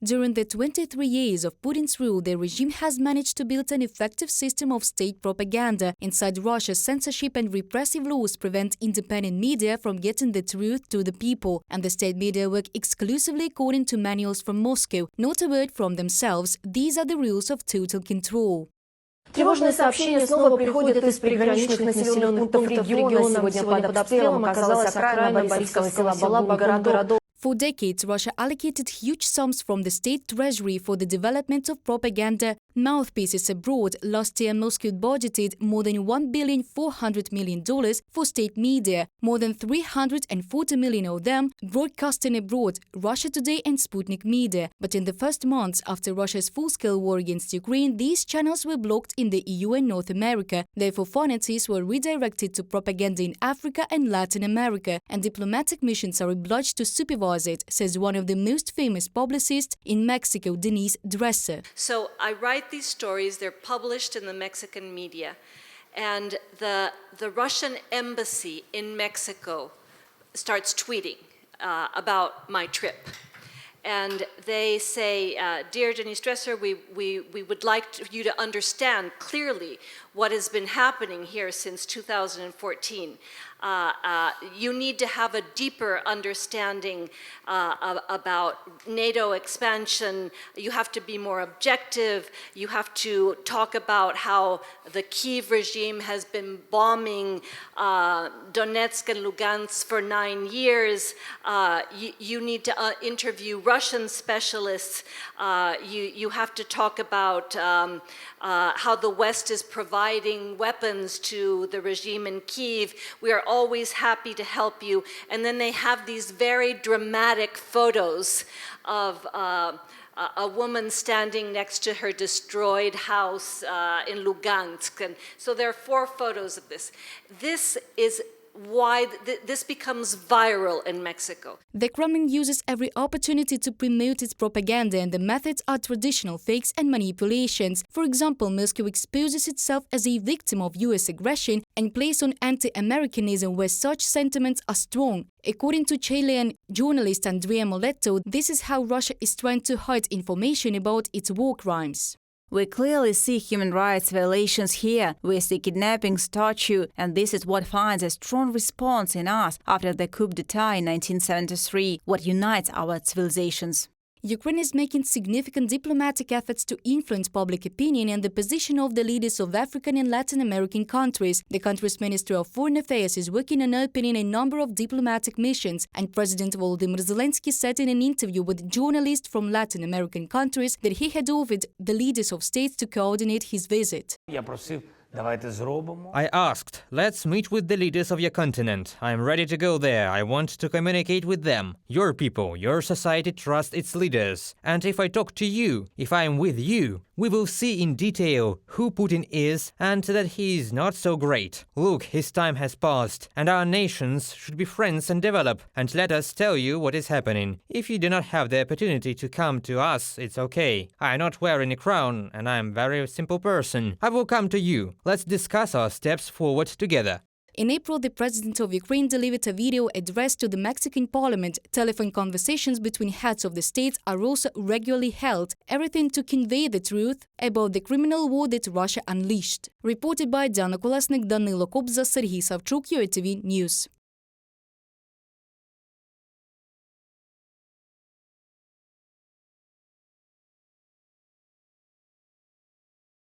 During the 23 years of Putin's rule, the regime has managed to build an effective system of state propaganda. Inside Russia, censorship and repressive laws prevent independent media from getting the truth to the people, and the state media work exclusively according to manuals from Moscow, not a word from themselves. These are the rules of total control. Тревожные сообщения снова приходят из приграничных населенных пунктов региона. Сегодня под обстрелом оказалась окраина Борисовского села городов. For decades, Russia allocated huge sums from the state treasury for the development of propaganda mouthpieces abroad. Last year, Moscow budgeted more than $1.4 billion for state media, more than 340 million of them broadcasting abroad, Russia Today and Sputnik Media. But in the first months after Russia's full-scale war against Ukraine, these channels were blocked in the EU and North America. Therefore, finances were redirected to propaganda in Africa and Latin America, and diplomatic missions are obliged to supervise it, says one of the most famous publicists in Mexico, Denise Dresser. So I write these stories, they're published in the Mexican media, and the Russian embassy in Mexico starts tweeting about my trip. And they say, dear Denise Dresser, we would like you to understand clearly what has been happening here since 2014. You need to have a deeper understanding about NATO expansion. You have to be more objective. You have to talk about how the Kyiv regime has been bombing Donetsk and Lugansk for 9 years. You need to interview Russian specialists. You have to talk about how the West is providing weapons to the regime in Kyiv. We are always happy to help you. And then they have these very dramatic photos of a woman standing next to her destroyed house in Lugansk. And so there are 4 photos of this. This is why this becomes viral in Mexico. The Kremlin uses every opportunity to promote its propaganda, and the methods are traditional fakes and manipulations. For example, Moscow exposes itself as a victim of US aggression and plays on anti-Americanism where such sentiments are strong. According to Chilean journalist Andrea Moletto, this is how Russia is trying to hide information about its war crimes. We clearly see human rights violations here. We see kidnappings, torture, and this is what finds a strong response in us after the coup d'etat in 1973, what unites our civilizations. Ukraine is making significant diplomatic efforts to influence public opinion and the position of the leaders of African and Latin American countries. The country's Ministry of Foreign Affairs is working on opening a number of diplomatic missions, and President Volodymyr Zelensky said in an interview with journalists from Latin American countries that he had ordered the leaders of states to coordinate his visit. I asked, let's meet with the leaders of your continent. I am ready to go there. I want to communicate with them. Your people, your society trust its leaders. And if I talk to you, if I am with you, we will see in detail who Putin is and that he is not so great. Look, his time has passed, and our nations should be friends and develop, and let us tell you what is happening. If you do not have the opportunity to come to us, it's okay. I am not wearing a crown, and I am a very simple person. I will come to you. Let's discuss our steps forward together. In April, the president of Ukraine delivered a video addressed to the Mexican parliament. Telephone conversations between heads of the states are also regularly held, everything to convey the truth about the criminal war that Russia unleashed. Reported by Diana Kolesnik, Danilo Kobza, Serhiy Savchuk, UATV News.